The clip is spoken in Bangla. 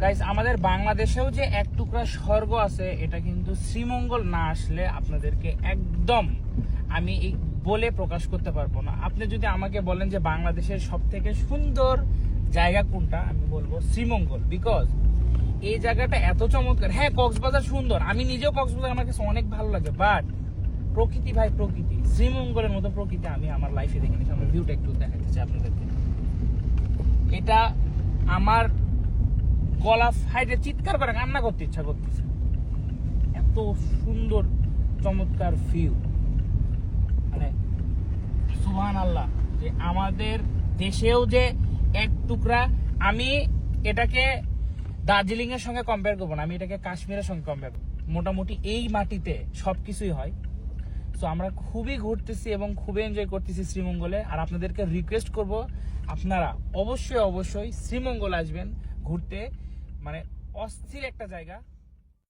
গাইস আমাদের বাংলাদেশেও যে এক টুকরা স্বর্গ আছে, এটা কিন্তু শ্রীমঙ্গল না আসলে আপনাদেরকে একদম আমি এই বলে প্রকাশ করতে পারবো না। আপনি যদি আমাকে বলেন যে বাংলাদেশের সব থেকে সুন্দর জায়গা কোনটা, আমি বলবো শ্রীমঙ্গল। বিকজ এই জায়গাটা এত চমৎকার। হ্যাঁ, কক্সবাজার সুন্দর, আমি নিজেও কক্সবাজার আমার কাছে অনেক ভালো লাগে, বাট প্রকৃতি ভাই, প্রকৃতি শ্রীমঙ্গলের মতো প্রকৃতি আমি আমার লাইফে দেখিনি। আমরা ভিউটা একটু দেখাতে চাই আপনাদেরকে। এটা আমার গলা ফাইটে চিৎকার করে কান্না করতে ইচ্ছা করতেছে, এত সুন্দর চমৎকার ভিউ। মানে সুবহানাল্লাহ, যে আমাদের দেশেও যে এক টুকরা, আমি এটাকে দার্জিলিং এর সঙ্গে কম্পেয়ার করবো না, আমি এটাকে কাশ্মীরের সঙ্গে কম্পেয়ার করবো। মোটামুটি এই মাটিতে সবকিছুই হয়। তো আমরা খুবই ঘুরতেছি এবং খুবই এনজয় করতেছি শ্রীমঙ্গলে। আর আপনাদেরকে রিকোয়েস্ট করব, আপনারা অবশ্যই অবশ্যই শ্রীমঙ্গল আসবেন ঘুরতে। মানে অস্থির একটা জায়গা।